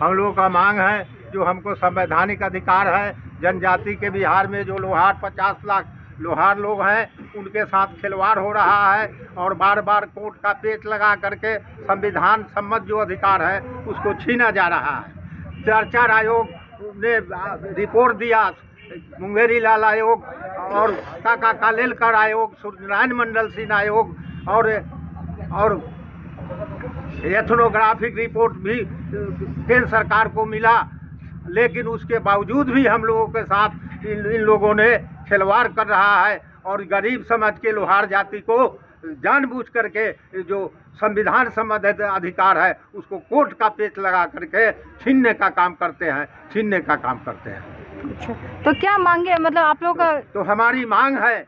हम लोगों का मांग है, जो हमको संवैधानिक अधिकार है, जनजाति के बिहार में जो लोहार 50 लाख लोहार लोग हैं उनके साथ खिलवाड़ हो रहा है और बार बार कोर्ट का पेच लगा करके संविधान सम्मत जो अधिकार है उसको छीना जा रहा है। चर्चा आयोग ने रिपोर्ट दिया, मुंगेरी लाल आयोग और काका कालेलकर आयोग, सूर्यनारायण मंडल सिंह आयोग और एथनोग्राफिक रिपोर्ट भी केंद्र सरकार को मिला, लेकिन उसके बावजूद भी हम लोगों के साथ इन लोगों ने खिलवाड़ कर रहा है और गरीब समाज के लोहार जाति को जानबूझ करके जो संविधान सम्मत अधिकार है उसको कोर्ट का पेच लगा करके छीनने का काम करते हैं। अच्छा, तो क्या मांगे, मतलब आप लोग का? तो हमारी मांग है,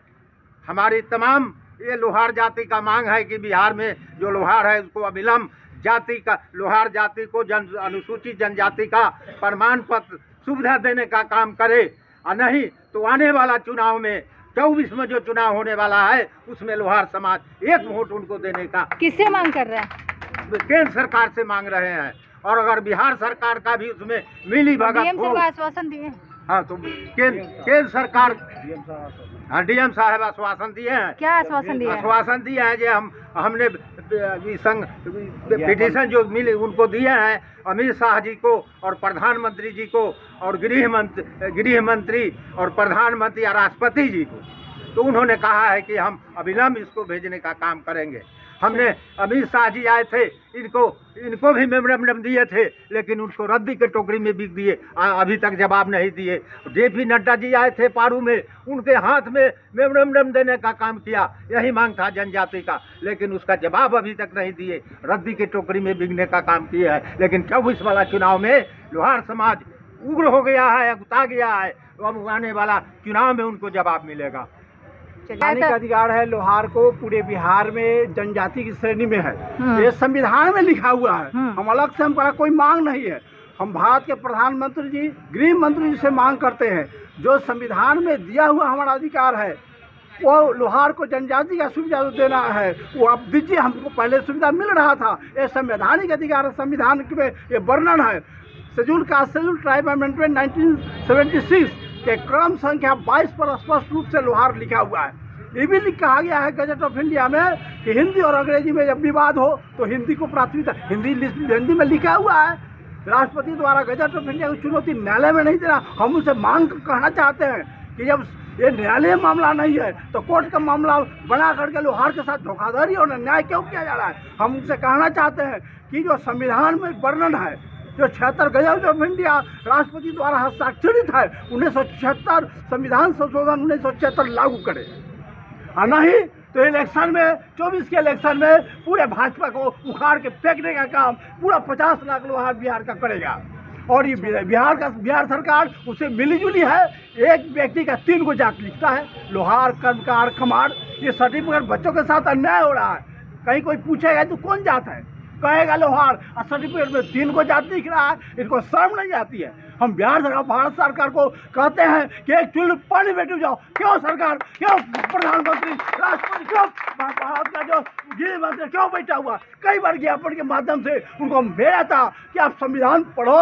हमारी तमाम ये लोहार जाति का मांग है कि बिहार में जो लोहार है उसको अविलंब जाति का लोहार जाति को अनुसूचित जनजाति का प्रमाण पत्र सुविधा देने का काम करे, और नहीं तो आने वाला चुनाव में 24 में जो चुनाव होने वाला है उसमें लोहार समाज एक वोट उनको देने का। किससे मांग कर रहे हैं? केंद्र सरकार से मांग रहे हैं, और अगर बिहार सरकार का भी उसमें मिली भगत हो। आश्वासन दिए? हाँ, तो केंद्र सरकार डीएम साहब आश्वासन दिए हैं। क्या आश्वासन दिए? आश्वासन दिए हैं जो हमने संघ पिटीशन जो मिले उनको दिए हैं अमित शाह जी को और प्रधानमंत्री जी को और गृह मंत्री और प्रधानमंत्री और राष्ट्रपति जी को। तो उन्होंने कहा है कि हम अविलंब इसको भेजने का काम करेंगे। हमने अमित शाह जी आए थे, इनको भी मेमोरेंडम दिए थे, लेकिन उनको रद्दी के टोकरी में बिक दिए, अभी तक जवाब नहीं दिए। जेपी नड्डा जी आए थे पारू में, उनके हाथ में मेमोरेंडम देने का काम किया, यही मांग था जनजाति का, लेकिन उसका जवाब अभी तक नहीं दिए, रद्दी के टोकरी में बिकने का काम किया है। लेकिन 24 वाला चुनाव में लोहार समाज उग्र हो गया है, उगता गया है, तो अब आने वाला चुनाव में उनको जवाब मिलेगा। संवैधानिक अधिकार है लोहार को पूरे बिहार में जनजाति की श्रेणी में है, ये संविधान में लिखा हुआ है। हम अलग से हमारा कोई मांग नहीं है, हम भारत के प्रधानमंत्री जी गृह मंत्री जी से मांग करते हैं, जो संविधान में दिया हुआ हमारा अधिकार है वो लोहार को जनजाति का सुविधा देना है, वो आप दीजिए। हमको पहले सुविधा मिल रहा था, ये संवैधानिक अधिकार संविधान में ये वर्णन है। Schedule caste schedule tribe amendment 1976 के क्रम संख्या 22 पर स्पष्ट रूप से लोहार लिखा हुआ है। ये भी कहा गया है गजट ऑफ इंडिया में कि हिंदी और अंग्रेजी में जब विवाद हो तो हिंदी को प्राथमिकता, हिंदी में लिखा हुआ है। राष्ट्रपति द्वारा गजट ऑफ इंडिया की चुनौती न्यायालय में नहीं देना। हम उसे मांग कहना चाहते हैं कि जब ये न्यायालय मामला नहीं है तो कोर्ट का मामला बना करके लोहार के साथ धोखाधड़ी और अन्याय क्यों किया जा रहा है। हम उनसे कहना चाहते हैं कि जो संविधान में वर्णन है, जो 76 गजट ऑफ इंडिया राष्ट्रपति द्वारा हस्ताक्षरित है, 1976 संविधान संशोधन 1976 लागू करे, और नहीं तो इलेक्शन में 24 के इलेक्शन में पूरे भाजपा को उखाड़ के फेंकने का काम पूरा 50 लाख लोहार बिहार का करेगा। और ये बिहार सरकार उसे मिलीजुली है। एक व्यक्ति का 3 को जात लिखता है, लोहार, कर्मकार, कमार। ये सर्टिफिकेट बच्चों के साथ अन्याय हो रहा है। कहीं कोई पूछेगा तो कौन जात है, कहेगा लोहार, और सर्टिफिकेट में 3 को जात लिख रहा है। इनको शर्म नहीं आती है। हम भारत सरकार को कहते हैं कि एक चुल्लू पानी में डूब जाओ। क्यों सरकार, क्यों प्रधानमंत्री, राष्ट्रपति, क्यों भारत का जो गृह मंत्री क्यों बैठा हुआ? कई बार ज्ञापन के माध्यम से उनको भेजा था कि आप संविधान पढ़ो,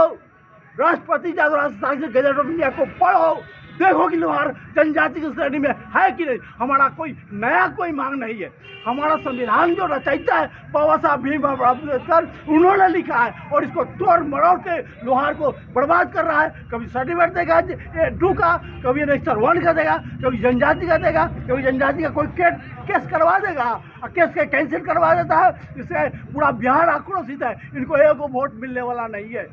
राष्ट्रपति गजट ऑफ इंडिया को पढ़ो, देखो कि लोहार जनजाति की श्रेणी में है कि नहीं। हमारा कोई नया कोई मांग नहीं है। हमारा संविधान जो रचयिता है बाबा साहब भीमराव अम्बेडकर, उन्होंने लिखा है और इसको तोड़ मरोड़ के लोहार को बर्बाद कर रहा है। कभी सर्टिफिकेट देगा 2 का, कभी रजिस्टर 1 का देगा, कभी जनजाति का देगा, कभी जनजाति का कोई केस करवा देगा और केस के कैंसिल करवा देता है। इससे पूरा बिहार आक्रोशित है। इनको एक वोट मिलने वाला नहीं है।